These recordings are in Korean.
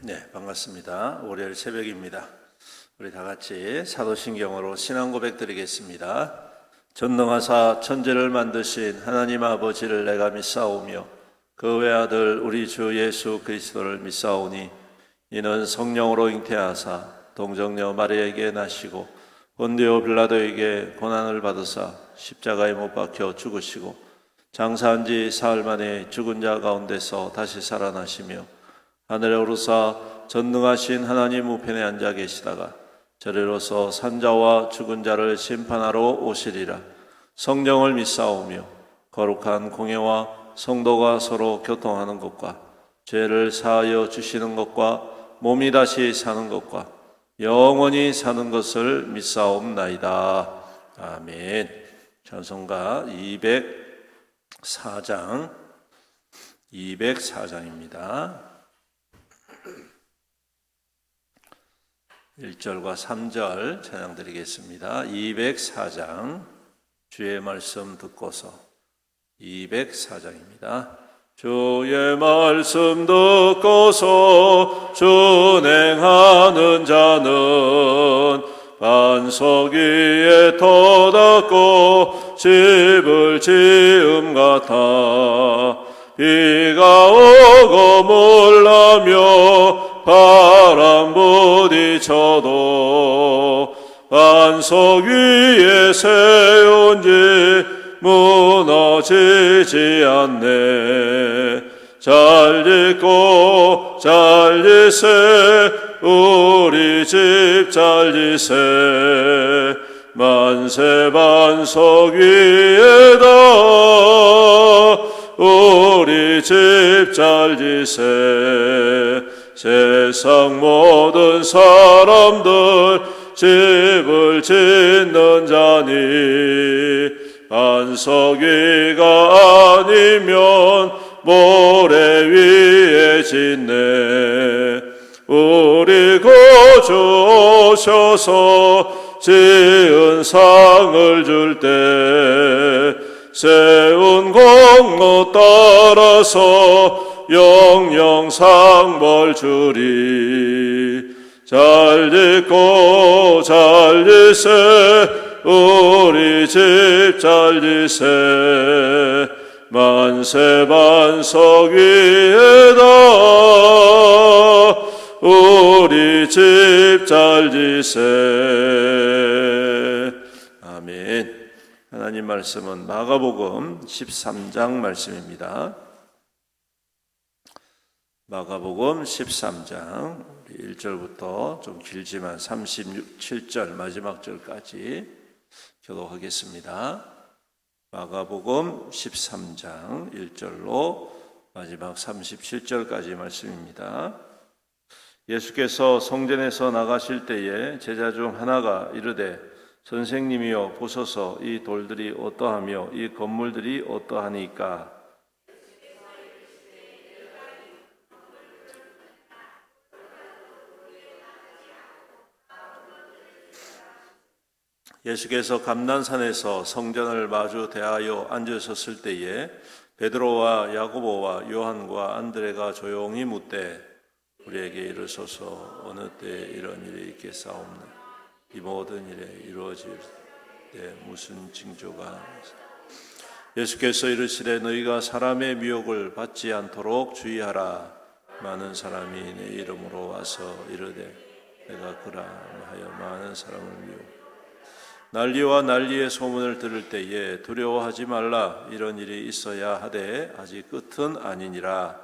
네, 반갑습니다. 월요일 새벽입니다. 우리 다 같이 사도신경으로 신앙 고백 드리겠습니다. 전능하사 천지를 만드신 하나님 아버지를 내가 믿사오며 그 외아들 우리 주 예수 그리스도를 믿사오니 이는 성령으로 잉태하사 동정녀 마리아에게 나시고 본디오 빌라도에게 고난을 받으사 십자가에 못 박혀 죽으시고 장사한 지 사흘 만에 죽은 자 가운데서 다시 살아나시며 하늘에 오르사 전능하신 하나님 우편에 앉아 계시다가 저리로서 산자와 죽은 자를 심판하러 오시리라. 성령을 믿사오며 거룩한 공예와 성도가 서로 교통하는 것과 죄를 사하여 주시는 것과 몸이 다시 사는 것과 영원히 사는 것을 믿사옵나이다. 아멘. 찬송가 204장입니다. 1절과 3절 찬양 드리겠습니다. 204장 주의 말씀 듣고서 204장입니다. 주의 말씀 듣고서 준행하는 자는 반석 위에 터닫고 집을 지음 같아 비가 오고 물나며 바람 부딪혀도 반석 위에 세운 지 무너지지 않네. 잘 짓고 잘 지세 우리 집 잘 지세 만세 반석 위에다 우리 집 잘 지세 세상 모든 사람들 집을 짓는 자니 반석 위가 아니면 모래 위에 짓네. 우리 구주 오셔서 지은 상을 줄 때 세운 공로 따라서 영영 상벌 주리. 잘 짓고 잘 지세 우리 집 잘 지세 만세 반석 위에다 우리 집 잘 지세. 아멘. 하나님 말씀은 마가복음 13장 말씀입니다. 마가복음 13장 1절부터 좀 길지만 37절 마지막 절까지 교독하겠습니다. 마가복음 13장 1절로 마지막 37절까지 말씀입니다. 예수께서 성전에서 나가실 때에 제자 중 하나가 이르되 선생님이여 보소서 이 돌들이 어떠하며 이 건물들이 어떠하니까. 예수께서 감난산에서 성전을 마주 대하여 앉으셨을 때에 베드로와 야고보와 요한과 안드레가 조용히 묻되 우리에게 이르소서 어느 때 이런 일이 있겠사옵나. 이 모든 일에 이루어질 때 무슨 징조가. 예수께서 이르시되 너희가 사람의 미혹을 받지 않도록 주의하라. 많은 사람이 내 이름으로 와서 이르되 내가 그라 하여 많은 사람을 미혹. 난리와 난리의 소문을 들을 때에 두려워하지 말라. 이런 일이 있어야 하되 아직 끝은 아니니라.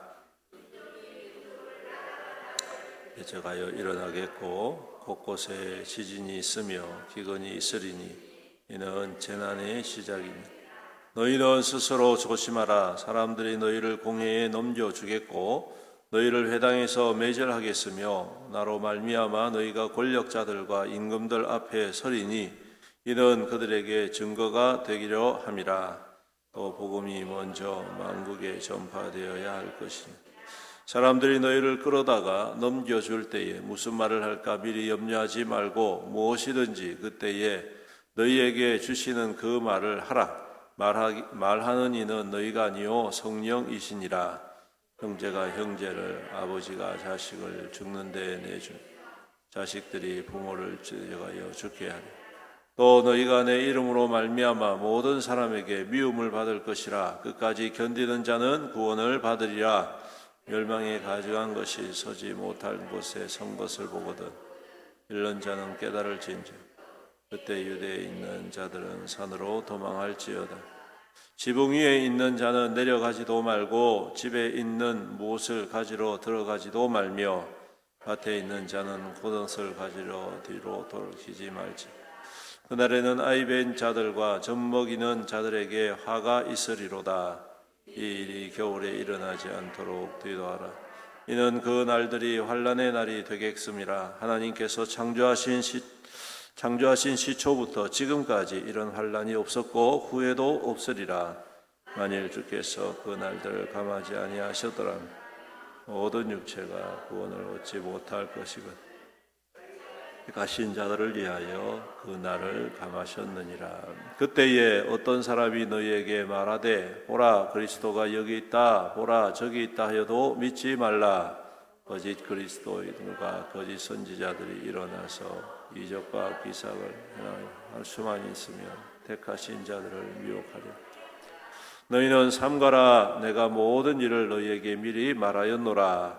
대적하여 일어나겠고 곳곳에 지진이 있으며 기근이 있으리니 이는 재난의 시작이니 너희는 스스로 조심하라. 사람들이 너희를 공회에 넘겨주겠고 너희를 회당에서 매절하겠으며 나로 말미암아 너희가 권력자들과 임금들 앞에 서리니 이는 그들에게 증거가 되기려 함이라. 또 복음이 먼저 만국에 전파되어야 할 것이니 사람들이 너희를 끌어다가 넘겨줄 때에 무슨 말을 할까 미리 염려하지 말고 무엇이든지 그때에 너희에게 주시는 그 말을 하라. 말하는 이는 너희가 아니요 성령이시니라. 형제가 형제를, 아버지가 자식을 죽는 데에 내준 자식들이 부모를 찢어가여 죽게 하리. 또 너희가 내 이름으로 말미암아 모든 사람에게 미움을 받을 것이라. 끝까지 견디는 자는 구원을 받으리라. 멸망에 가져간 것이 서지 못할 곳에 선 것을 보거든 잃는 자는 깨달을진즉 그때 유대에 있는 자들은 산으로 도망할지어다. 지붕 위에 있는 자는 내려가지도 말고 집에 있는 무엇을 가지러 들어가지도 말며 밭에 있는 자는 곤옷을 가지러 뒤로 돌이키지 말지. 그날에는 아이벤 자들과 젖먹이는 자들에게 화가 있으리로다. 이 일이 겨울에 일어나지 않도록 뒤도하라. 이는 그 날들이 환난의 날이 되겠음이라. 하나님께서 창조하신 시초부터 지금까지 이런 환난이 없었고 후에도 없으리라. 만일 주께서 그 날들을 감하지 아니하셨더라면 모든 육체가 구원을 얻지 못할 것이거든. 가신 자들을 위하여 그 날을 감하셨느니라. 그때에 어떤 사람이 너희에게 말하되 보라 그리스도가 여기 있다 보라 저기 있다 하여도 믿지 말라. 거짓 그리스도인과 거짓 선지자들이 일어나서 이적과 기사를 할 수만 있으면 택하신 자들을 미혹하려. 너희는 삼가라. 내가 모든 일을 너희에게 미리 말하였노라.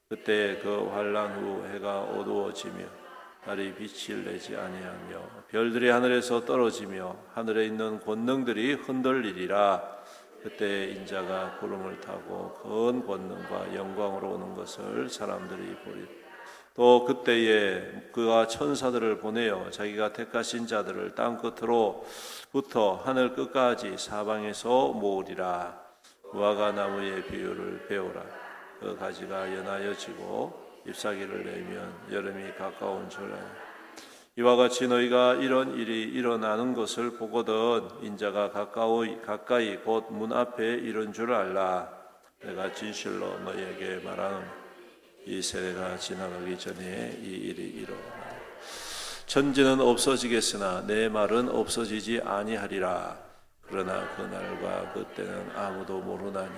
그때 그 환난 후 해가 어두워지며 달이 빛을 내지 아니하며 별들이 하늘에서 떨어지며 하늘에 있는 권능들이 흔들리리라. 그때 인자가 구름을 타고 큰 권능과 영광으로 오는 것을 사람들이 보리라. 또 그때에 그가 천사들을 보내어 자기가 택하신 자들을 땅 끝으로부터 하늘 끝까지 사방에서 모으리라. 무화과 나무의 비유를 배우라. 그 가지가 연하여 지고 잎사귀를 내면 여름이 가까운 줄 아니. 이와 같이 너희가 이런 일이 일어나는 것을 보거든 인자가 가까이 곧 문 앞에 이른 줄 알라. 내가 진실로 너희에게 말하는 이 세대가 지나가기 전에 이 일이 일어나리라. 천지는 없어지겠으나 내 말은 없어지지 아니하리라. 그러나 그날과 그때는 아무도 모르나니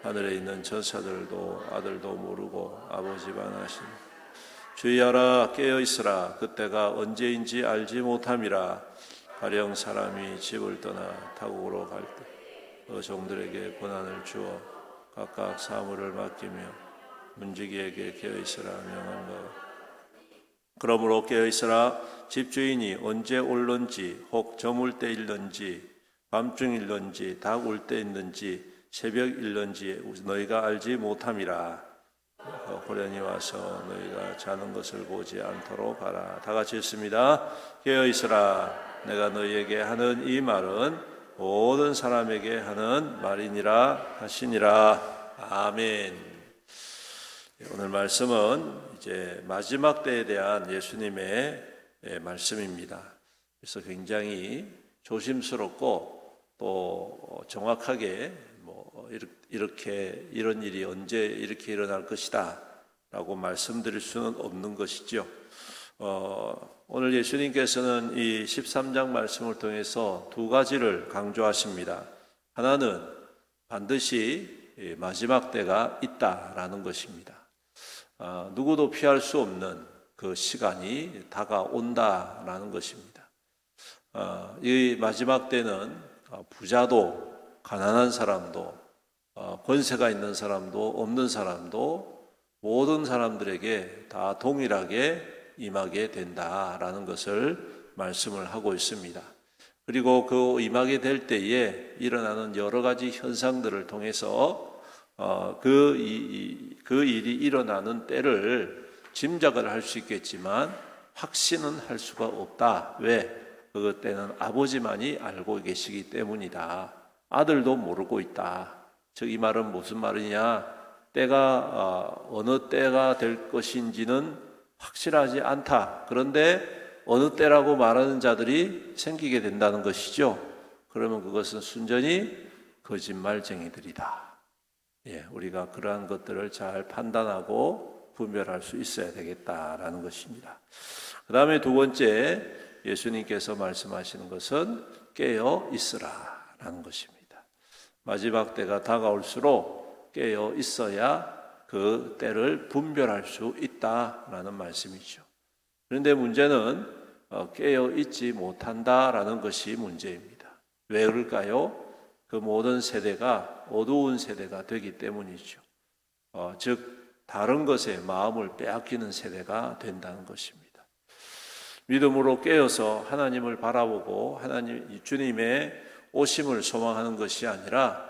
하늘에 있는 천사들도 아들도 모르고 아버지만 아시니. 주의하라. 깨어있으라. 그때가 언제인지 알지 못함이라. 가령 사람이 집을 떠나 타국으로 갈 때 그 종들에게 권한을 주어 각각 사물을 맡기며 문지기에게 깨어있으라 명한 것. 그러므로 깨어있으라. 집주인이 언제 올는지 혹 저물 때일는지 밤중일는지 닭 울 때있는지 새벽일는지 너희가 알지 못함이라. 호련히 와서 너희가 자는 것을 보지 않도록 하라. 다 같이 읽습니다. 깨어있으라. 내가 너희에게 하는 이 말은 모든 사람에게 하는 말이니라 하시니라. 아멘. 오늘 말씀은 이제 마지막 때에 대한 예수님의 말씀입니다. 그래서 굉장히 조심스럽고 또 정확하게 이렇게 이런 일이 언제 이렇게 일어날 것이다 라고 말씀드릴 수는 없는 것이죠. 오늘 예수님께서는 이 13장 말씀을 통해서 두 가지를 강조하십니다. 하나는 반드시 마지막 때가 있다라는 것입니다. 누구도 피할 수 없는 그 시간이 다가온다라는 것입니다. 이 마지막 때는 부자도 가난한 사람도 권세가 있는 사람도 없는 사람도 모든 사람들에게 다 동일하게 임하게 된다라는 것을 말씀을 하고 있습니다. 그리고 그 임하게 될 때에 일어나는 여러 가지 현상들을 통해서 그 일이 일어나는 때를 짐작을 할 수 있겠지만 확신은 할 수가 없다. 왜? 그것 때는 아버지만이 알고 계시기 때문이다. 아들도 모르고 있다. 즉 이 말은 무슨 말이냐? 때가 어느 때가 될 것인지는 확실하지 않다. 그런데 어느 때라고 말하는 자들이 생기게 된다는 것이죠. 그러면 그것은 순전히 거짓말쟁이들이다. 우리가 그러한 것들을 잘 판단하고 분별할 수 있어야 되겠다라는 것입니다. 그 다음에 두 번째 예수님께서 말씀하시는 것은 깨어 있으라라는 것입니다. 마지막 때가 다가올수록 깨어 있어야 그 때를 분별할 수 있다라는 말씀이죠. 그런데 문제는 깨어 있지 못한다라는 것이 문제입니다. 왜 그럴까요? 그 모든 세대가 어두운 세대가 되기 때문이죠. 즉 다른 것에 마음을 빼앗기는 세대가 된다는 것입니다. 믿음으로 깨어서 하나님을 바라보고 하나님 주님의 오심을 소망하는 것이 아니라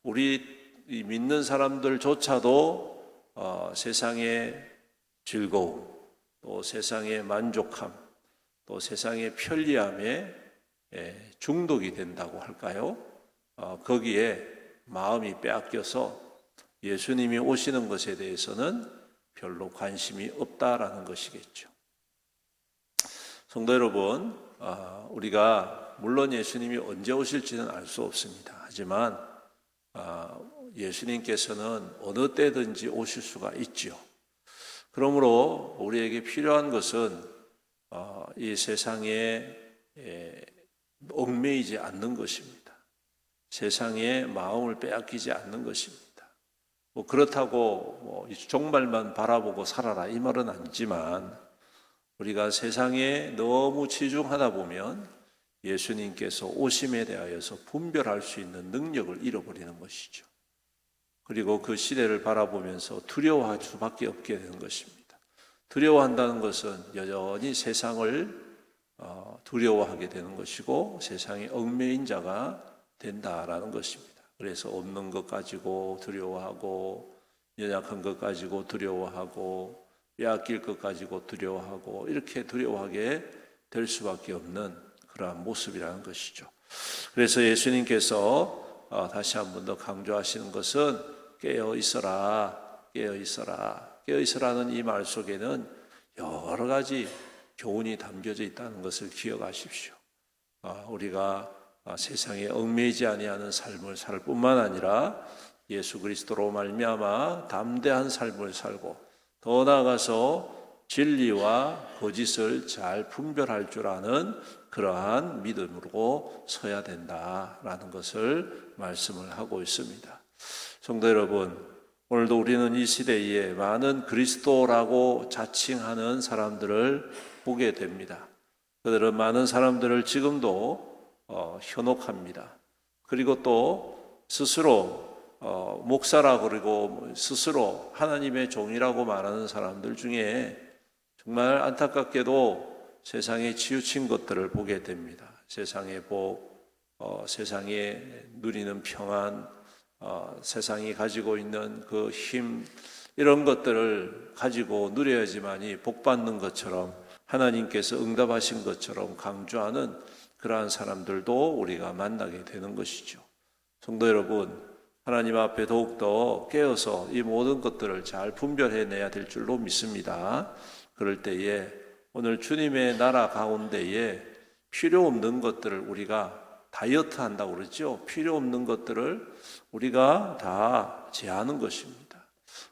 우리 믿는 사람들조차도 세상의 즐거움, 또 세상의 만족함, 또 세상의 편리함에 중독이 된다고 할까요? 거기에 마음이 빼앗겨서 예수님이 오시는 것에 대해서는 별로 관심이 없다라는 것이겠죠. 성도 여러분, 우리가 물론 예수님이 언제 오실지는 알 수 없습니다. 하지만 예수님께서는 어느 때든지 오실 수가 있죠. 그러므로 우리에게 필요한 것은 이 세상에 얽매이지 않는 것입니다. 세상에 마음을 빼앗기지 않는 것입니다. 그렇다고 종말만 바라보고 살아라 이 말은 아니지만 우리가 세상에 너무 치중하다 보면 예수님께서 오심에 대하여서 분별할 수 있는 능력을 잃어버리는 것이죠. 그리고 그 시대를 바라보면서 두려워할 수밖에 없게 되는 것입니다. 두려워한다는 것은 여전히 세상을 두려워하게 되는 것이고 세상에 얽매인 자가 된다라는 것입니다. 그래서 없는 것 가지고 두려워하고 연약한 것 가지고 두려워하고 빼앗길 것 가지고 두려워하고 이렇게 두려워하게 될 수밖에 없는 그러한 모습이라는 것이죠. 그래서 예수님께서 다시 한 번 더 강조하시는 것은 깨어 있어라, 깨어 있어라, 깨어 있어라는 이 말 속에는 여러 가지 교훈이 담겨져 있다는 것을 기억하십시오. 우리가 세상에 얽매이지 아니하는 삶을 살 뿐만 아니라 예수 그리스도로 말미암아 담대한 삶을 살고 더 나아가서 진리와 거짓을 잘 분별할 줄 아는 그러한 믿음으로 서야 된다라는 것을 말씀을 하고 있습니다. 성도 여러분, 오늘도 우리는 이 시대에 많은 그리스도라고 자칭하는 사람들을 보게 됩니다. 그들은 많은 사람들을 지금도 현혹합니다. 그리고 또 스스로 목사라 그러고 스스로 하나님의 종이라고 말하는 사람들 중에 정말 안타깝게도 세상에 치우친 것들을 보게 됩니다. 세상의 복, 세상에 누리는 평안, 세상이 가지고 있는 그 힘, 이런 것들을 가지고 누려야지만이 복받는 것처럼 하나님께서 응답하신 것처럼 강조하는 그러한 사람들도 우리가 만나게 되는 것이죠. 성도 여러분, 하나님 앞에 더욱더 깨어서 이 모든 것들을 잘 분별해내야 될 줄로 믿습니다. 그럴 때에 오늘 주님의 나라 가운데에 필요 없는 것들을 우리가 다이어트 한다고 그러죠. 필요 없는 것들을 우리가 다 제하는 것입니다.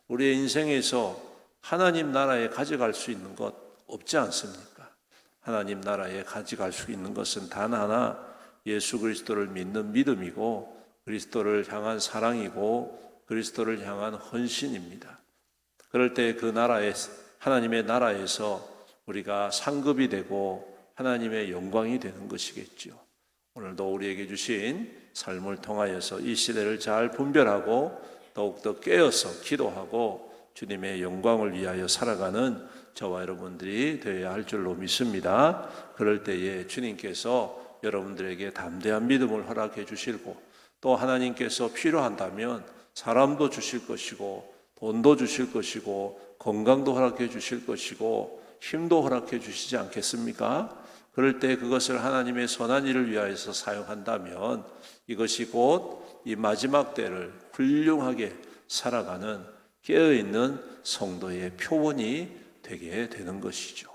우리의 인생에서 하나님 나라에 가져갈 수 있는 것 없지 않습니까? 하나님 나라에 가져갈 수 있는 것은 단 하나 예수 그리스도를 믿는 믿음이고 그리스도를 향한 사랑이고 그리스도를 향한 헌신입니다. 그럴 때 그 나라에 하나님의 나라에서 우리가 상급이 되고 하나님의 영광이 되는 것이겠죠. 오늘도 우리에게 주신 삶을 통하여서 이 시대를 잘 분별하고 더욱더 깨어서 기도하고 주님의 영광을 위하여 살아가는 저와 여러분들이 되어야 할 줄로 믿습니다. 그럴 때에 주님께서 여러분들에게 담대한 믿음을 허락해 주시고 또 하나님께서 필요한다면 사람도 주실 것이고 돈도 주실 것이고 건강도 허락해 주실 것이고 힘도 허락해 주시지 않겠습니까? 그럴 때 그것을 하나님의 선한 일을 위하여서 사용한다면 이것이 곧 이 마지막 때를 훌륭하게 살아가는 깨어있는 성도의 표본이 되게 되는 것이죠.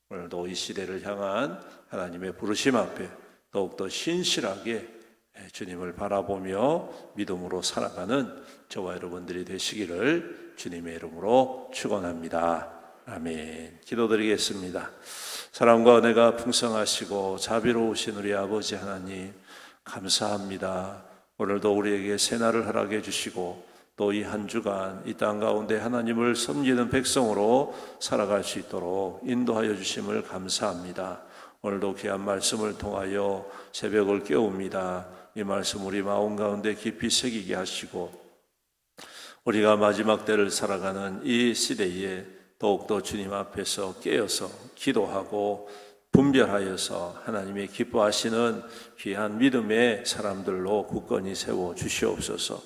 오늘도 이 시대를 향한 하나님의 부르심 앞에 더욱더 신실하게 주님을 바라보며 믿음으로 살아가는 저와 여러분들이 되시기를 주님의 이름으로 축원합니다. 아멘. 기도드리겠습니다. 사랑과 은혜가 풍성하시고 자비로우신 우리 아버지 하나님 감사합니다. 오늘도 우리에게 새날을 허락해 주시고 또 이 한 주간 이 땅 가운데 하나님을 섬기는 백성으로 살아갈 수 있도록 인도하여 주심을 감사합니다. 오늘도 귀한 말씀을 통하여 새벽을 깨웁니다. 이 말씀 우리 마음 가운데 깊이 새기게 하시고 우리가 마지막 때를 살아가는 이 시대에 더욱더 주님 앞에서 깨어서 기도하고 분별하여서 하나님의 기뻐하시는 귀한 믿음의 사람들로 굳건히 세워 주시옵소서.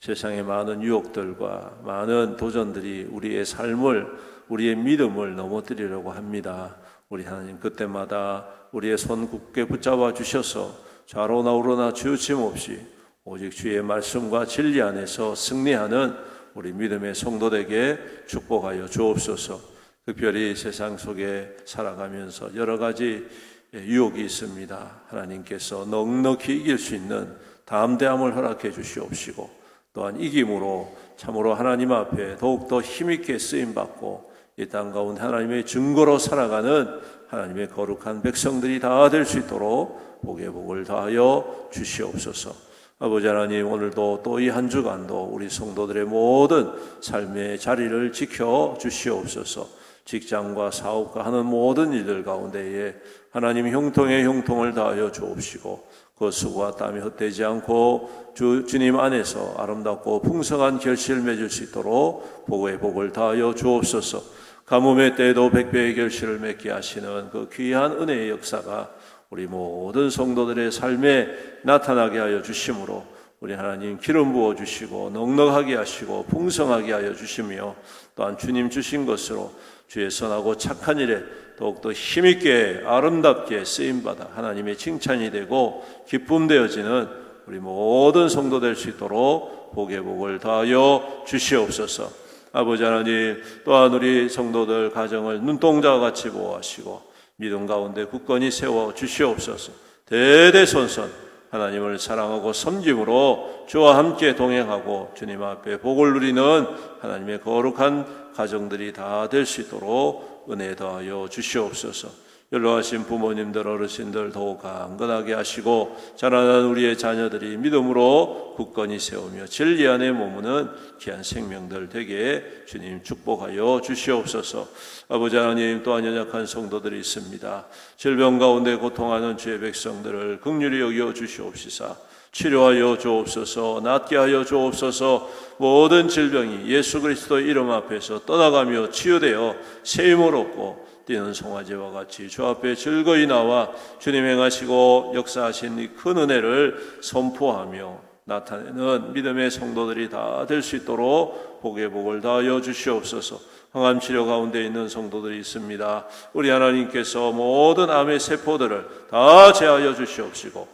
세상의 많은 유혹들과 많은 도전들이 우리의 삶을, 우리의 믿음을 넘어뜨리려고 합니다. 우리 하나님 그때마다 우리의 손 굳게 붙잡아 주셔서 좌로나 우로나 치우침 없이 오직 주의 말씀과 진리 안에서 승리하는 우리 믿음의 성도들에게 축복하여 주옵소서. 특별히 세상 속에 살아가면서 여러 가지 유혹이 있습니다. 하나님께서 넉넉히 이길 수 있는 담대함을 허락해 주시옵시고 또한 이김으로 참으로 하나님 앞에 더욱더 힘있게 쓰임받고 이 땅 가운데 하나님의 증거로 살아가는 하나님의 거룩한 백성들이 다 될 수 있도록 복의 복을 다하여 주시옵소서. 아버지 하나님, 오늘도 또 이 한 주간도 우리 성도들의 모든 삶의 자리를 지켜 주시옵소서. 직장과 사업과 하는 모든 일들 가운데에 하나님 형통의 형통을 다하여 주옵시고 그 수고와 땀이 헛되지 않고 주님 안에서 아름답고 풍성한 결실을 맺을 수 있도록 복의 복을 다하여 주옵소서. 가뭄의 때에도 백배의 결실을 맺게 하시는 그 귀한 은혜의 역사가 우리 모든 성도들의 삶에 나타나게 하여 주심으로 우리 하나님 기름 부어 주시고 넉넉하게 하시고 풍성하게 하여 주시며 또한 주님 주신 것으로 주의 선하고 착한 일에 더욱더 힘있게 아름답게 쓰임받아 하나님의 칭찬이 되고 기쁨 되어지는 우리 모든 성도 될 수 있도록 복의 복을 다하여 주시옵소서. 아버지 하나님, 또한 우리 성도들 가정을 눈동자와 같이 보호하시고 믿음 가운데 굳건히 세워 주시옵소서. 대대손손 하나님을 사랑하고 섬김으로 주와 함께 동행하고 주님 앞에 복을 누리는 하나님의 거룩한 가정들이 다 될 수 있도록 은혜 더하여 주시옵소서. 연로하신 부모님들, 어르신들 더욱 강건하게 하시고 자라나는 우리의 자녀들이 믿음으로 굳건히 세우며 진리 안에 머무는 귀한 생명들 되게 주님 축복하여 주시옵소서. 아버지 하나님, 또한 연약한 성도들이 있습니다. 질병 가운데 고통하는 주의 백성들을 긍휼히 여겨 주시옵시사. 치료하여 주옵소서. 낫게 하여 주옵소서. 모든 질병이 예수 그리스도의 이름 앞에서 떠나가며 치유되어 세임을 얻고 뛰는 송아지와 같이 주 앞에 즐거이 나와 주님 행하시고 역사하신 이 큰 은혜를 선포하며 나타내는 믿음의 성도들이 다 될 수 있도록 복의 복을 다하여 주시옵소서. 항암 치료 가운데 있는 성도들이 있습니다. 우리 하나님께서 모든 암의 세포들을 다 제하여 주시옵시고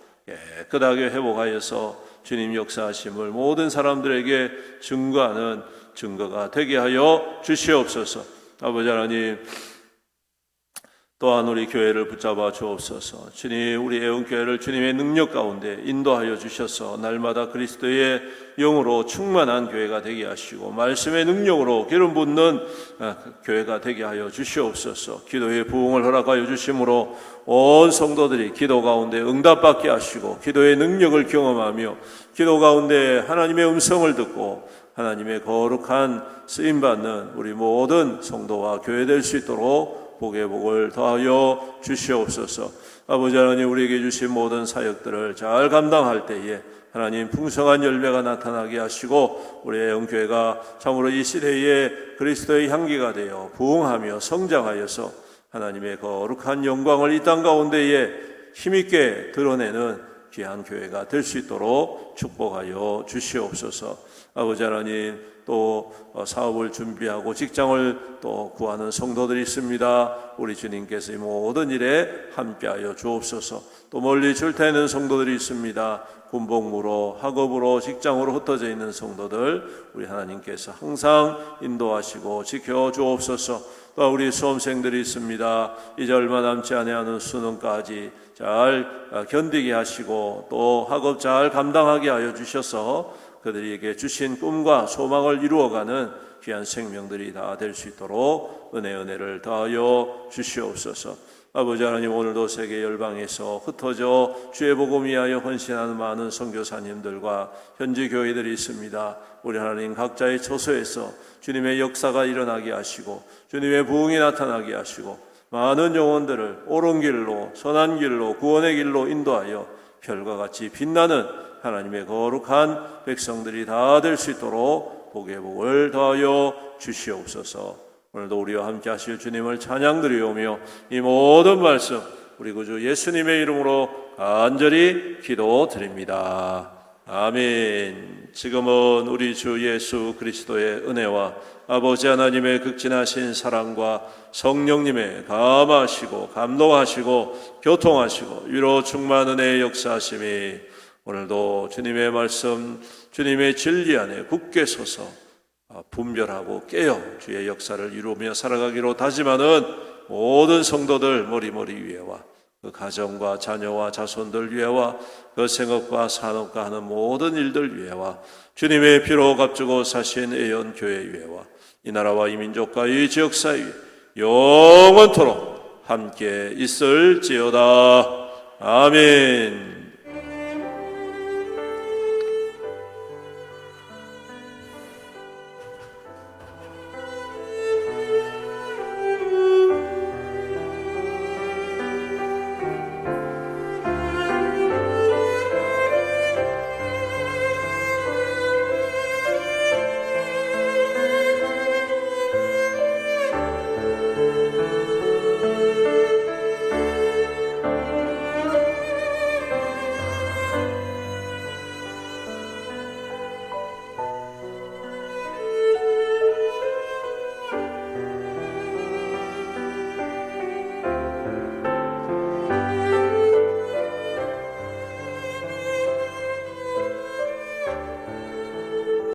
깨끗하게 회복하여서 주님 역사하심을 모든 사람들에게 증거하는 증거가 되게 하여 주시옵소서. 아버지 하나님, 또한 우리 교회를 붙잡아 주옵소서. 주님, 우리 애원교회를 주님의 능력 가운데 인도하여 주셔서 날마다 그리스도의 영으로 충만한 교회가 되게 하시고 말씀의 능력으로 기름 붓는 교회가 되게 하여 주시옵소서. 기도의 부흥을 허락하여 주심으로 온 성도들이 기도 가운데 응답받게 하시고 기도의 능력을 경험하며 기도 가운데 하나님의 음성을 듣고 하나님의 거룩한 쓰임받는 우리 모든 성도와 교회 될 수 있도록 복의 복을 더하여 주시옵소서. 아버지 하나님, 우리에게 주신 모든 사역들을 잘 감당할 때에 하나님 풍성한 열매가 나타나게 하시고 우리의 영교회가 참으로 이 시대에 그리스도의 향기가 되어 부흥하며 성장하여서 하나님의 거룩한 영광을 이 땅 가운데에 힘있게 드러내는 귀한 교회가 될 수 있도록 축복하여 주시옵소서. 아버지 하나님, 또 사업을 준비하고 직장을 또 구하는 성도들이 있습니다. 우리 주님께서 이 모든 일에 함께하여 주옵소서. 또 멀리 출퇴하는 성도들이 있습니다. 군복무로 학업으로 직장으로 흩어져 있는 성도들 우리 하나님께서 항상 인도하시고 지켜주옵소서. 또 우리 수험생들이 있습니다. 이제 얼마 남지 않아하는 수능까지 잘 견디게 하시고 또 학업 잘 감당하게 하여 주셔서 그들에게 주신 꿈과 소망을 이루어가는 귀한 생명들이 다 될 수 있도록 은혜를 더하여 주시옵소서. 아버지 하나님, 오늘도 세계 열방에서 흩어져 주의 복음 위하여 헌신하는 많은 선교사님들과 현지 교회들이 있습니다. 우리 하나님 각자의 처소에서 주님의 역사가 일어나게 하시고 주님의 부흥이 나타나게 하시고 많은 영혼들을 옳은 길로, 선한 길로, 구원의 길로 인도하여 별과 같이 빛나는 하나님의 거룩한 백성들이 다 될 수 있도록 복의 복을 더하여 주시옵소서. 오늘도 우리와 함께 하실 주님을 찬양드리오며 이 모든 말씀 우리 구주 예수님의 이름으로 간절히 기도드립니다. 아멘. 지금은 우리 주 예수 그리스도의 은혜와 아버지 하나님의 극진하신 사랑과 성령님의 감하시고 감동하시고 교통하시고 위로 충만 은혜의 역사하심이 오늘도 주님의 말씀, 주님의 진리 안에 굳게 서서 분별하고 깨어 주의 역사를 이루며 살아가기로 다짐하는 모든 성도들 머리머리 위에와 그 가정과 자녀와 자손들 위에와 그 생업과 산업과 하는 모든 일들 위에와 주님의 피로 값주고 사신 애연교회 위에와 이 나라와 이 민족과 이 지역사 위에 영원토록 함께 있을지어다. 아멘.